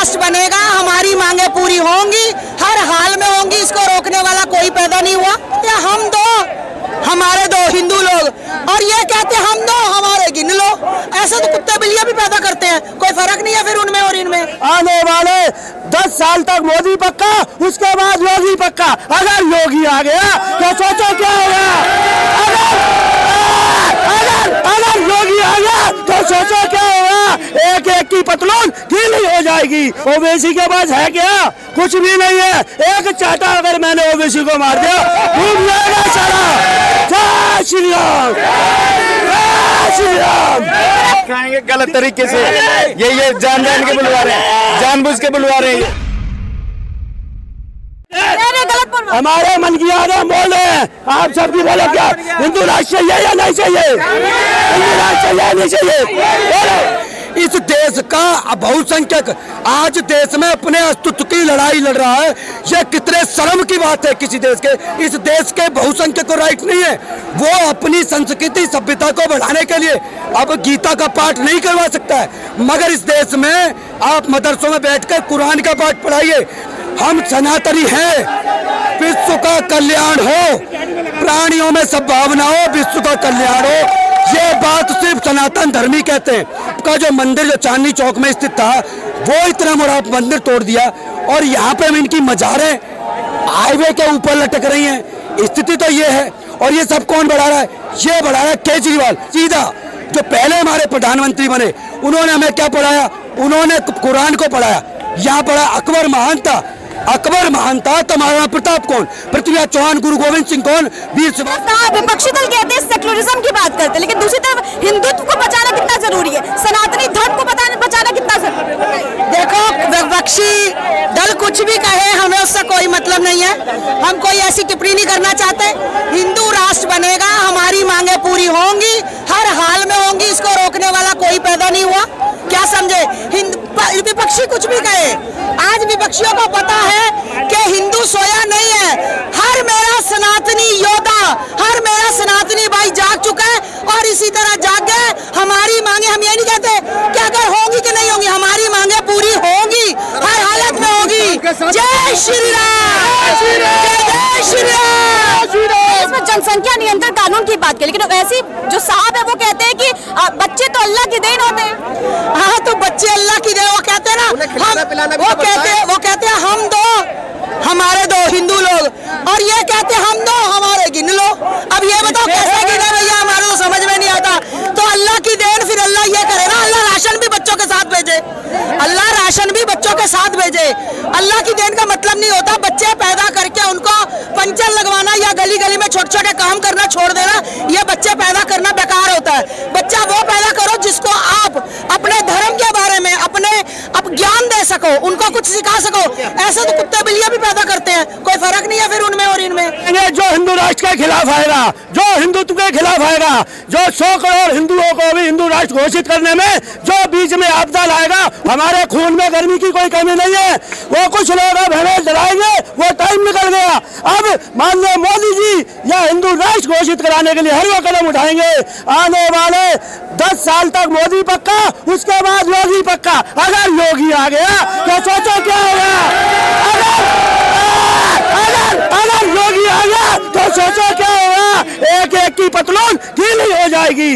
राष्ट्र बनेगा, हमारी मांगे पूरी होंगी, हर हाल में होंगी, इसको रोकने वाला कोई पैदा नहीं हुआ। या हम दो हमारे दो हिंदू लोग, और ये कहते हम दो हमारे गिन लो। ऐसे तो कुत्ते बिल्लियां भी पैदा करते हैं, कोई फर्क नहीं है फिर उनमें और इनमें। आने वाले 10 साल तक मोदी पक्का, उसके बाद योगी पक्का। अगर योगी आ गया तो सोचो क्या होगा। अगर योगी आ गया तो सोचो क्या होगा। एक एक की पतलून गीली हो जाएगी। ओवैसी के पास है क्या? कुछ भी नहीं है। एक चाटा अगर मैंने ओवैसी को मार दिया डूब जाएगा सारा। जय श्री राम, जय श्री राम। खाएंगे गलत तरीके से, ये जान के बुलवा रहे हैं, जानबूझ के बुलवा रहे हैं। हमारे मन की आदम बोल रहे हैं, आप सबकी बोलो क्या हिंदू राष्ट्र चाहिए या नहीं चाहिए? हिंदू राष्ट्र चाहिए नहीं चाहिए? इस देश का बहुसंख्यक आज देश में अपने अस्तित्व की लड़ाई लड़ रहा है। ये कितने शर्म की बात है किसी देश के। इस देश के बहुसंख्यक को राइट नहीं है, वो अपनी संस्कृति सभ्यता को बढ़ाने के लिए अब गीता का पाठ नहीं करवा सकता है, मगर इस देश में आप मदरसों में बैठकर कुरान का पाठ पढ़ाइए। हम सनातनी हैं, विश्व का कल्याण हो, प्राणियों में सद्भावना हो, विश्व का कल्याण हो। ये बात सिर्फ सनातन धर्मी कहते हैं। का जो मंदिर जो चांदनी चौक में स्थित था वो इतना बड़ा मंदिर तोड़ दिया, और यहाँ पे इनकी मज़ारें हाईवे के ऊपर लटक रही हैं। स्थिति तो ये है। और ये सब कौन बढ़ा रहा है? ये बढ़ा रहा है केजरीवाल। सीधा जो पहले हमारे प्रधानमंत्री बने उन्होंने हमें क्या पढ़ाया? उन्होंने कुरान को पढ़ाया। यहाँ पढ़ा अकबर महान था, अकबर महान था तो महाराणा प्रताप कौन, पृथ्वीराज चौहान, गुरु गोविंद सिंह कौन, वीर विपक्षी दल कहते हैं सेक्युलरिज्म की बात करते हैं, लेकिन दूसरी तरफ हिंदुत्व को बचाना कितना जरूरी है, सनातनी धर्म को बचाना कितना जरूरी है? देखो, विपक्षी दल कुछ भी कहे, हमें उससे कोई मतलब नहीं है। हम कोई ऐसी टिप्पणी नहीं करना चाहते। हिंदू राष्ट्र बनेगा, हमारी मांगे पूरी होंगी, हर हाल में होंगी, इसको रोकने वाला कोई पैदा नहीं हुआ। क्या समझे? विपक्षी कुछ भी कहे, आज विपक्षियों को पता है कि हिंदू सोया नहीं है। हर मेरा सनातनी योद्धा, हर मेरा सनातनी भाई जाग चुका है, और इसी तरह जाग गए। हमारी मांगे, हम ये नहीं कहते कि अगर होंगी कि नहीं होंगी, हमारी मांगे पूरी होंगी, हर हालत में होगी। जय श्री राम, जय श्री राम। इसमें जनसंख्या नियंत्रण कानून की बात की, लेकिन ऐसी जो साहब है वो कहते हैं कि बच्चे तो अल्लाह की देन होते हैं। हाँ, तो बच्चे अल्लाह की देन, वो कहते हैं ना, वो कहते हैं हम दो हमारे दो हिंदू लोग, और ये कहते हम दो हमारे गिन लो। अब ये बताओ कैसे गिने भैया, हमारे तो समझ में नहीं आता। तो अल्लाह की देन, फिर अल्लाह ये करे ना, अल्लाह राशन भी बच्चों के साथ भेजे, अल्लाह राशन भी बच्चों के साथ भेजे। अल्लाह की देन का मतलब नहीं होता बच्चे पैदा करके उनको पंचर लगवाना या गली गली में छोटे छोटे काम करना छोड़ देना। ये बच्चे पैदा करना बेकार होता है। बच्चा वो पैदा करो जिसको आप अपने धर्म के बारे में अपने ज्ञान दे सको, उनको कुछ सिखा सको। ऐसे तो कुत्ते बिल्लियां भी पैदा करते हैं, कोई फर्क नहीं है फिर उनमें और इनमें। जो हिंदू राष्ट्र के खिलाफ आएगा, जो हिंदुत्व के खिलाफ आएगा, जो 100 करोड़ हिंदुओं को भी हिंदू राष्ट्र घोषित करने में जो बीच में आपदा लाएगा, हमारे खून में गर्मी की कोई कमी नहीं है। वो कुछ लोग अब हमें डराएंगे, वो टाइम निकल गया। अब माननीय मोदी जी या हिंदू राष्ट्र घोषित कराने के लिए हर वो कदम उठाएंगे। आने वाले 10 साल तक मोदी पक्का, उसके बाद योगी पक्का। अगर योगी आ गया तो सोचो क्या होगा। अगर योगी आ गया तो सोचो क्या होगा। एक एक की पतलून गीली हो जाएगी।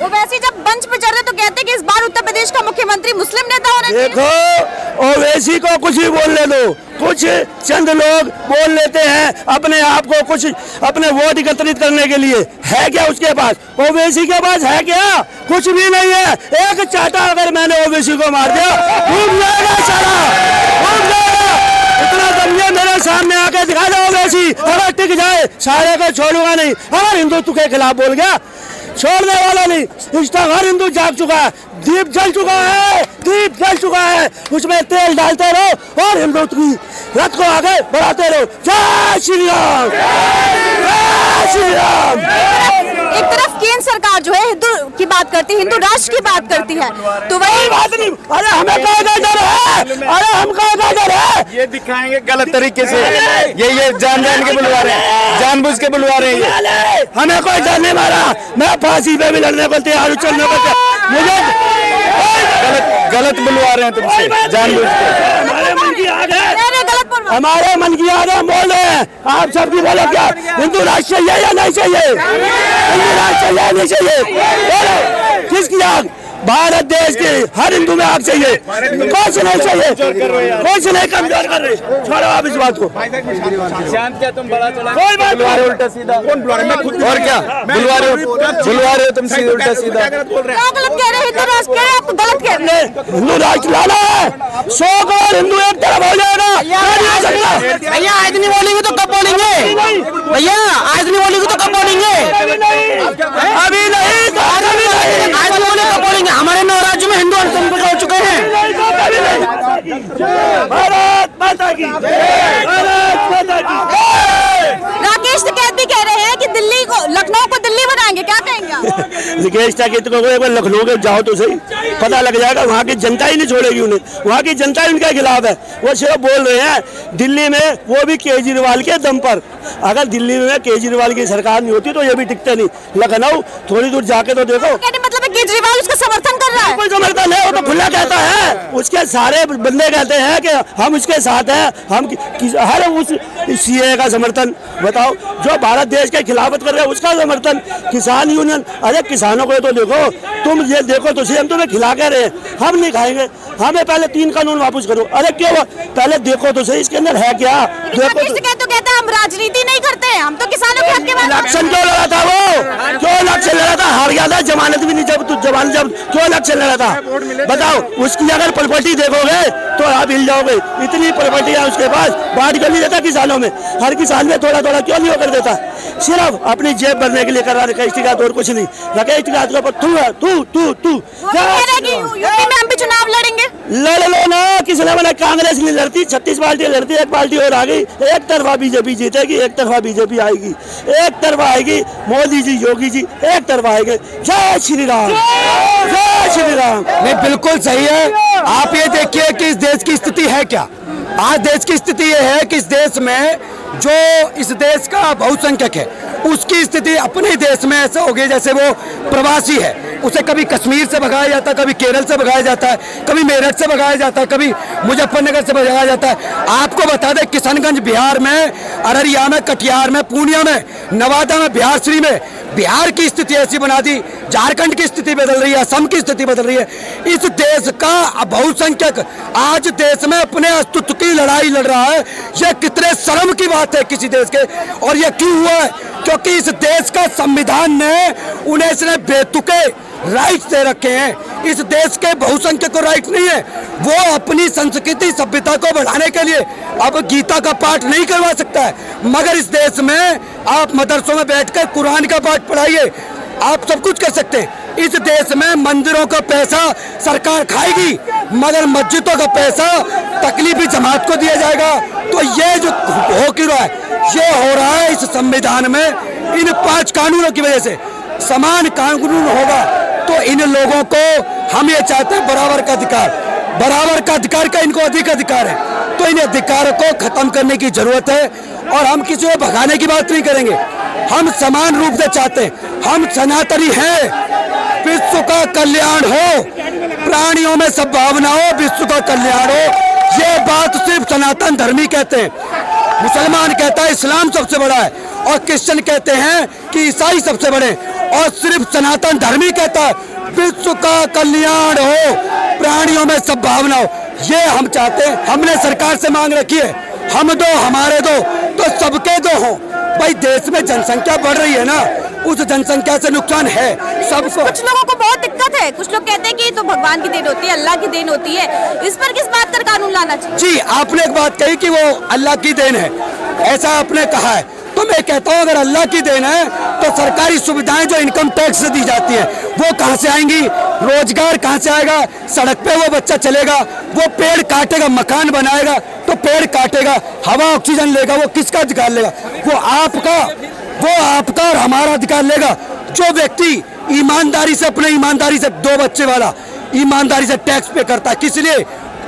वो वैसे जब मंच पे चढ़ रहे तो कहते कि इस बार उत्तर प्रदेश का मुख्यमंत्री मुस्लिम नेता होना चाहिए। देखो, ओवैसी को कुछ भी बोलने दो, कुछ चंद लोग बोल लेते हैं अपने आप को कुछ अपने वोट एकत्रित करने के लिए। है क्या उसके पास? ओवैसी के पास है क्या? कुछ भी नहीं है। एक चाटा अगर मैंने ओवैसी को मार दिया डूब जाएगा सारा, डूब जाएगा। इतना समझे, मेरे सामने आके दिखा दो ओवैसी, अगर टिक जाए सारे को छोड़ूंगा नहीं। अगर हिंदुत्व के खिलाफ बोल गया छोड़ने वाला नहीं। इसका हर हिंदू जाग चुका है, दीप जल चुका है, दीप जल चुका है। उसमें तेल डालते रहो और हिंदुत्व की रथ को आगे बढ़ाते रहो। जय श्री राम, जय श्री राम। एक तरफ केंद्र सरकार जो है हिंदू की बात करती है, हिंदू राष्ट्र की बात करती है, तो वही बात नहीं। अरे हमें कहा डर है, अरे हम कहा डर है। ये दिखाएंगे गलत तरीके से, ये जान के बुलवा रहे हैं, जानबूझ के बुलवा रहे हैं। हमें कोई डर नहीं मारा। मैं फांसी पे भी लड़ने को तैयार हूँ, चलने को तैयार। मुझे गलत बुलवा बुलवा रहे हैं तुमसे जानबूझ के। हमारे मन की आग है, गलत बोल रहा हूं। हमारे मन की आग है, बोल रहे हैं आप सबकी। बोलो क्या हिंदू राष्ट्र चाहिए या नहीं चाहिए? हिंदू राष्ट्र चाहिए या नहीं चाहिए? बोलो किसकी आग? भारत देश की हर हिंदू में आग चाहिए। कुछ नहीं चाहिए, कुछ नहीं कमजोर कर रहे। छोड़ो आप इस बात को। शांत क्या तुम बड़ा चला कोई बात बुलवा रहे उल्टा सीधा। कौन बुलवा रहे? और क्या बुलवा रहे हो तुम सीधे उल्टा सीधा। क्या गलत कह रहे हैं? हिंदू राष्ट्र कह रहे हैं, आप तो गलत कह रहे हैं। हिंदू राष्ट्र लाना है, 100 करोड़ हिंदू एक तरफ हो जाएगा। भैया आज नहीं बोलेंगे तो कब बोलेंगे? भैया आज नहीं बोलेंगे तो कब बोलेंगे? अभी नहीं, आज नहीं बोले कब बोलेंगे? हमारे 9 राज्यों में हिंदू अल्पसंख्यक हो चुके हैं। भारत माता की, भारत माता की। राकेश टिकैत भी कह रहे हैं कि दिल्ली को, लखनऊ को दिल्ली बनाएंगे, क्या कहेंगे आप? राकेश टिकैत को एक बार लखनऊ के जाओ तो सही, पता लग जाएगा। वहाँ की जनता ही नहीं छोड़ेगी उन्हें, वहाँ की जनता ही उनके खिलाफ है। वो सिर्फ बोल रहे हैं दिल्ली में, वो भी केजरीवाल के दम पर। अगर दिल्ली में केजरीवाल की सरकार नहीं होती तो ये भी टिकते नहीं। लखनऊ थोड़ी दूर जाके तो देखो। मतलब केजरीवाल उसका समर्थन कर रहा है? कोई समर्थन है, वो तो खुला कहता है। उसके सारे बंदे कहते हैं कि हम उसके साथ हैं, हम हर उस सीए का समर्थन। बताओ जो भारत देश के खिलाफत कर रहे हैं उसका समर्थन। किसान यूनियन, अरे किसानों को तो देखो, तुम ये देखो तो हम तुम्हें खिला के रहे हैं, हम नहीं खाएंगे, हमें पहले 3 कानून वापस करो। अरे क्यों? पहले देखो तो सही इसके अंदर है क्या। देखो तो कहता है हम राजनीति नहीं करते, हम तो किसानों के हक के बात। इलेक्शन क्यों लड़ा था वो? क्यों इलेक्शन लड़ा था? हार गया था, जमानत भी नहीं, जब क्यों इलेक्शन लड़ा था? बताओ। उसकी अगर प्रॉपर्टी देखोगे तो आप हिल जाओगे। इतनी प्रॉपर्टी है उसके पास, बांट कर नहीं देता किसानों में। हर किसान में थोड़ा थोड़ा क्यों नहीं होकर देता? सिर्फ अपनी जेब भरने के लिए कर रहा है राकेश टिकैत, और कुछ नहीं। राकेश टिकैत के ऊपर तू है, तू यूपी में हम भी चुनाव लड़ेंगे। लड़ लो ना, किसने बोला? कांग्रेस नहीं लड़ती, 36 पार्टी लड़ती, एक पार्टी और आ गई। एक तरफा बीजेपी जीतेगी, एक तरफा बीजेपी आएगी, एक तरफा आएगी मोदी जी, योगी जी, एक तरफा आएंगे। जय श्री राम, जय श्री राम। नहीं, बिल्कुल सही है। आप ये देखिए कि इस देश की स्थिति है क्या। आज देश की स्थिति ये है कि इस देश में जो इस देश का बहुसंख्यक है उसकी स्थिति अपने देश में ऐसा हो गई जैसे वो प्रवासी है। उसे कभी कश्मीर से भगाया जाता है, कभी केरल से भगाया जाता है, कभी मेरठ से भगाया जाता है, कभी मुजफ्फरनगर से भगाया जाता है। आपको बता दें किशनगंज बिहार में, अररिया में, कटिहार में, पूर्णिया में, नवादा में, बिहारशरी में बिहार की स्थिति ऐसी बना दी, झारखंड की स्थिति बदल रही है, असम की स्थिति बदल रही है। इस देश का बहुसंख्यक आज देश में अपने अस्तित्व की लड़ाई लड़ रहा है। यह कितने शर्म की बात है किसी देश के। और यह क्यों हुआ है? क्योंकि इस देश का संविधान ने उन्हें इसने बेतुके राइट दे रखे हैं। इस देश के बहुसंख्यक को राइट नहीं है। वो अपनी संस्कृति सभ्यता को बढ़ाने के लिए अब गीता का पाठ नहीं करवा सकता है, मगर इस देश में आप मदरसों में बैठकर कुरान का पाठ पढ़ाइए, आप सब कुछ कर सकते हैं। इस देश में मंदिरों का पैसा सरकार खाएगी, मगर मस्जिदों का पैसा तकलीफी जमात को दिया जाएगा। तो ये जो हो क्यों रहा है? ये हो रहा है इस संविधान में इन 5 कानूनों की वजह से। समान कानून होगा तो इन लोगों को हम ये चाहते हैं बराबर का अधिकार, बराबर का अधिकार का इनको अधिक अधिकार है, तो इन अधिकारों को खत्म करने की जरूरत है। और हम किसी को भगाने की बात नहीं करेंगे, हम समान रूप से चाहते हैं। हम सनातनी हैं, विश्व का कल्याण हो, प्राणियों में सद्भावना हो, विश्व का कल्याण हो। ये बात सिर्फ सनातन धर्मी कहते हैं। मुसलमान कहता है इस्लाम सबसे बड़ा है, और क्रिश्चियन कहते हैं कि ईसाई सबसे बड़े, और सिर्फ सनातन धर्मी कहता है विश्व का कल्याण हो, प्राणियों में सद्भावना हो। ये हम चाहते हैं। हमने सरकार से मांग रखी है, हम दो हमारे दो तो सबके दो हो। भाई देश में जनसंख्या बढ़ रही है ना, उस जनसंख्या से नुकसान है सबको। कुछ लोगों को बहुत दिक्कत है, कुछ लोग कहते हैं कि तो भगवान की देन होती है, अल्लाह की देन होती है। इस पर किस बात का कानून लाना चाहिए? जी, आपने एक बात कही कि वो अल्लाह की देन है, ऐसा आपने कहा है। तो मैं कहता हूँ अगर अल्लाह की देन है तो सरकारी सुविधाएं जो इनकम टैक्स से दी जाती हैं वो कहाँ से आएंगी? रोजगार कहाँ से आएगा? सड़क पे वो बच्चा चलेगा, वो पेड़ काटेगा, मकान बनाएगा तो पेड़ काटेगा, हवा ऑक्सीजन लेगा, वो किसका अधिकार लेगा? वो आपका और हमारा अधिकार लेगा। जो व्यक्ति ईमानदारी से, अपने ईमानदारी से 2 बच्चे वाला ईमानदारी से टैक्स पे करता है, किस लिए?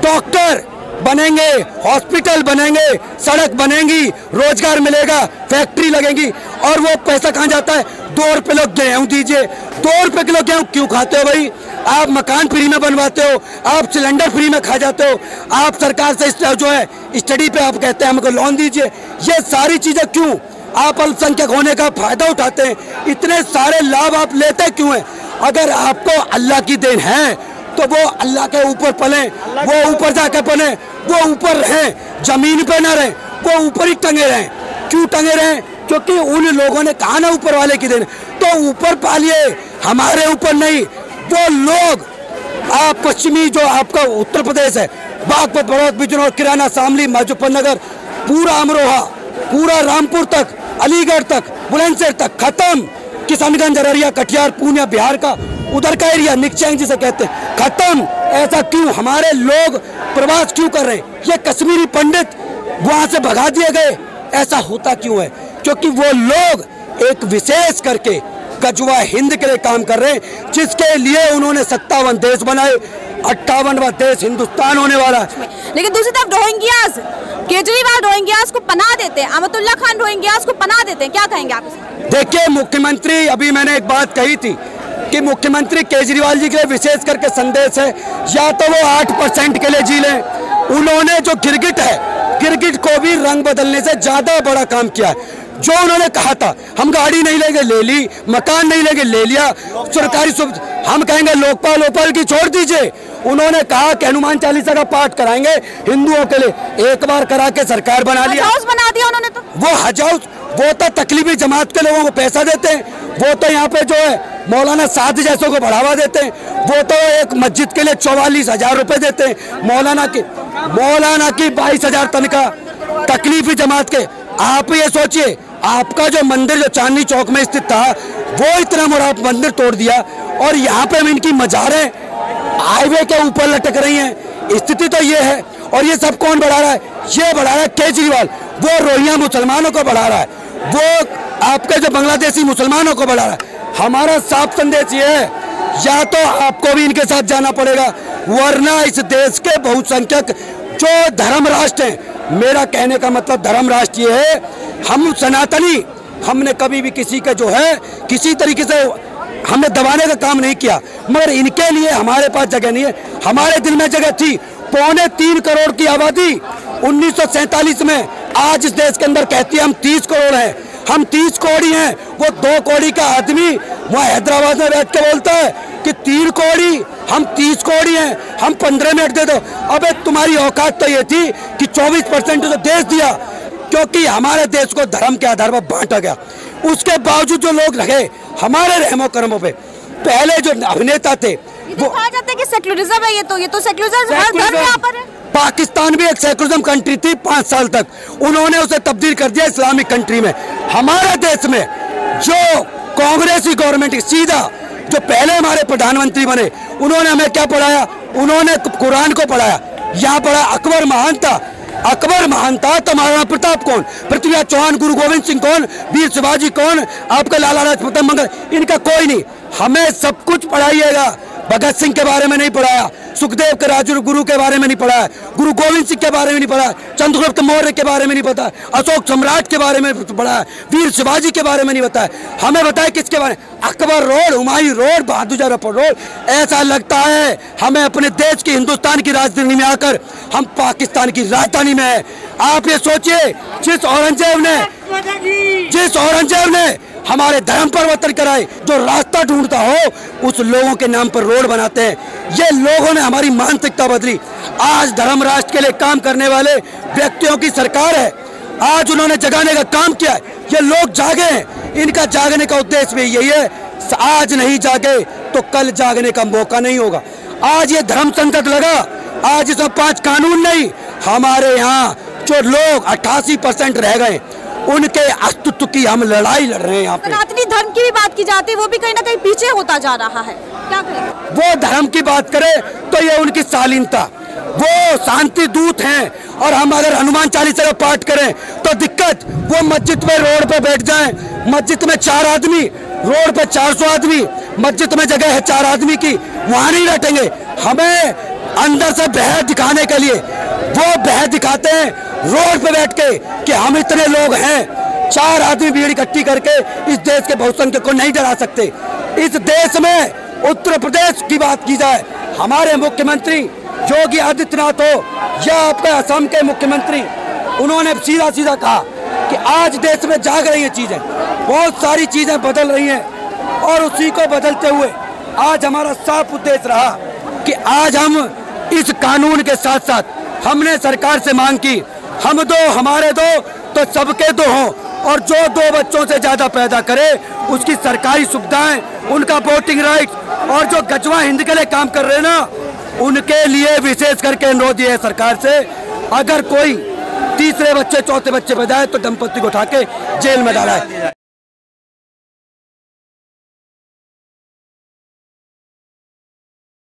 डॉक्टर बनेंगे, हॉस्पिटल बनेंगे, सड़क बनेंगी, रोजगार मिलेगा, फैक्ट्री लगेंगी, और वो पैसा कहाँ जाता है? 2 रुपए किलो गेहूँ दीजिए। 2 रुपए किलो गेहूँ क्यों खाते हो भाई? आप मकान फ्री में बनवाते हो, आप सिलेंडर फ्री में खा जाते हो, आप सरकार से जो है स्टडी पे आप कहते हैं हमको लोन दीजिए। ये सारी चीजें क्यों? आप अल्पसंख्यक होने का फायदा उठाते हैं, इतने सारे लाभ आप लेते क्यों हैं? अगर आपको अल्लाह की देन है तो वो अल्लाह के ऊपर पले, वो ऊपर जाके पले, वो ऊपर रहें, जमीन पे ना रहें, वो ऊपर ही टंगे रहें। क्यों टंगे रहें? क्योंकि उन लोगों ने कहा ना ऊपर वाले की देन, तो ऊपर पालिए, हमारे ऊपर नहीं। वो लोग आप पश्चिमी जो आपका उत्तर प्रदेश है, बागपत, बड़ौद, बिजनौर, किराना, शामली, मुजफ्फरनगर, पूरा अमरोहा, पूरा रामपुर तक, अलीगढ़ तक, बुलंदशहर तक खत्म। किशनगंज, अररिया, कटिहार, पूर्णिया, बिहार का उधर का एरिया निकचैंग जिसे कहते हैं, खत्म। ऐसा क्यों? हमारे लोग प्रवास क्यों कर रहे हैं? ये कश्मीरी पंडित वहां से भगा दिए गए, ऐसा होता क्यों है? क्योंकि वो लोग एक विशेष करके गजवा हिंद के लिए काम कर रहे हैं, जिसके लिए उन्होंने 57 देश बनाए, 58वां देश हिंदुस्तान होने वाला है। लेकिन दूसरी तरफ रोहिंग्यास, केजरीवाल रोहिंग्यास को पनाह देते हैं, अहमदुल्ला खान रोहिंग्यास को पनाह देते हैं, क्या कहेंगे आप? देखिए मुख्यमंत्री, अभी मैंने एक बात कही थी कि मुख्यमंत्री केजरीवाल जी के लिए विशेष करके संदेश है, या तो वो 8% के लिए जी लें। उन्होंने जो गिरगिट है, गिरगिट को भी रंग बदलने से ज्यादा बड़ा काम किया है। जो उन्होंने कहा था हम गाड़ी नहीं लेंगे, ले ली, मकान नहीं लेंगे, ले लिया, सरकारी हम कहेंगे लोकपाल ओपाल की छोड़ दीजिए। उन्होंने कहा कि हनुमान चालीसा का पाठ कराएंगे हिंदुओं के लिए, एक बार करा के सरकार बना लिया, हज हाउस बना दिया उन्होंने। तो वो हज हाउस, वो तो तकलीफी जमात के लोगों को पैसा देते हैं, वो तो यहाँ पे जो है मौलाना साद जैसों को बढ़ावा देते हैं, वो तो एक मस्जिद के लिए 44,000 रुपए देते हैं, मौलाना की 22,000 तनख्वाह तकलीफी जमात के। आप ये सोचिए, आपका जो मंदिर जो चांदनी चौक में स्थित था, वो इतना बड़ा मंदिर तोड़ दिया, और यहाँ पे इनकी मजारें हाईवे के ऊपर लटक रही हैं। स्थिति तो ये है। और ये सब कौन बढ़ा रहा है? ये बढ़ा रहा है केजरीवाल। वो रोहिंग्या मुसलमानों को बढ़ा रहा है, वो आपके जो बांग्लादेशी मुसलमानों को बढ़ा रहा है। हमारा साफ संदेश ये है, या तो आपको भी इनके साथ जाना पड़ेगा, वरना इस देश के बहुसंख्यक जो धर्म राष्ट्र हैं, मेरा कहने का मतलब धर्म राष्ट्र ये है, हम सनातनी, हमने कभी भी किसी का जो है किसी तरीके से हमने दबाने का काम नहीं किया, मगर इनके लिए हमारे पास जगह नहीं है। हमारे दिल में जगह थी। 3.25 करोड़ की आबादी 1947 में, आज इस देश के अंदर कहती है हम 30 करोड़ हैं, हम 30 कौड़ी हैं। वो 2 कौड़ी का आदमी वहाँ हैदराबाद में बैठ के बोलता है कि 3 कौड़ी, हम 30 कौड़ी हैं, हम 15 मिनट दे दो। अबे तुम्हारी औकात तो ये थी कि 24% तो देश दिया, क्योंकि हमारे देश को धर्म के आधार पर बांटा गया। उसके बावजूद जो लोग रहे हमारे रहमो कर्मों पे, पहले जो अभिनेता थे वो कहा जाता है कि सेक्युलरिज्म है, ये तो सेक्युलरिज्म हर धर्म यहाँ पर है। पाकिस्तान भी एक सेक्युलरिज्म कंट्री थी 5 साल तक, उन्होंने उसे तब्दील कर दिया इस्लामिक कंट्री में। हमारे देश में जो कांग्रेसी गवर्नमेंट सीधा, जो पहले हमारे प्रधानमंत्री बने, उन्होंने हमें क्या पढ़ाया? उन्होंने कुरान को पढ़ाया। यहाँ पढ़ा अकबर महान था, अकबर महान था तो महाराणा प्रताप कौन, पृथ्वीराज चौहान, गुरु गोविंद सिंह कौन, वीर शिवाजी कौन, आपका लाला लाजपत मंगल, इनका कोई नहीं। हमें सब कुछ पढ़ाइएगा। भगत सिंह के बारे में नहीं पढ़ाया, सुखदेव के राजगुरु के बारे में नहीं पढ़ाया, गुरु गोविंद सिंह के बारे में नहीं पढ़ाया, चंद्रगुप्त मौर्य के बारे में नहीं पता, अशोक सम्राट के बारे में पढ़ाया, वीर शिवाजी के बारे में नहीं बताया। हमें बताया किसके बारे में? अकबर रोड, हुमायूं रोड, बहादुर जफर रोड। ऐसा लगता है हमें अपने देश की, हिंदुस्तान की राजधानी में आकर हम पाकिस्तान की राजधानी में है। आप ये सोचिए, जिस औरंगजेब ने हमारे धर्म परिवर्तन कराए, जो रास्ता ढूंढता हो उस लोगों के नाम पर रोड बनाते हैं। ये लोगों ने हमारी मानसिकता बदली। आज धर्म राष्ट्र के लिए काम करने वाले व्यक्तियों की सरकार है। आज उन्होंने जगाने का काम किया है। ये लोग जागे हैं, इनका जागने का उद्देश्य भी यही है, आज नहीं जागे तो कल जागने का मौका नहीं होगा। आज ये धर्म संकट लगा, आज इसमें 5 कानून नहीं। हमारे यहाँ जो लोग 88% रह गए, उनके अस्तित्व की हम लड़ाई लड़ रहे हैं। यहाँ पे सनातनी धर्म की भी बात की जाती है, वो भी कहीं ना कहीं पीछे होता जा रहा है, क्या करें? वो धर्म की बात करें तो ये उनकी शालीनता, वो शांति दूत हैं। और हम अगर हनुमान चालीसा का पाठ करें तो दिक्कत, वो मस्जिद में रोड पे बैठ जाएं, मस्जिद में 4 आदमी, रोड पे 400 आदमी, मस्जिद में जगह है 4 आदमी की, वहां नहीं बैठेंगे। हमें अंदर से बहर दिखाने के लिए वो बहर दिखाते हैं रोड पे बैठ के कि हम इतने लोग हैं। 4 आदमी भीड़ इकट्ठी करके इस देश के बहुसंख्यक को नहीं डरा सकते। इस देश में उत्तर प्रदेश की बात की जाए, हमारे मुख्यमंत्री योगी आदित्यनाथ हो या आपका असम के मुख्यमंत्री, उन्होंने सीधा सीधा कहा कि आज देश में जाग रही हैं चीजें, बहुत सारी चीजें बदल रही हैं और उसी को बदलते हुए आज हमारा साफ उद्देश्य रहा कि आज हम इस कानून के साथ साथ हमने सरकार से मांग की, हम दो हमारे दो तो सबके दो हों, और जो 2 बच्चों से ज्यादा पैदा करे उसकी सरकारी सुविधाएं, उनका वोटिंग राइट, और जो गजवा हिंद के लिए काम कर रहे हैं ना, उनके लिए विशेष करके अनुरोध ये है सरकार से, अगर कोई तीसरे बच्चे चौथे बच्चे पैदा है तो दंपति को उठा के जेल में डाला है।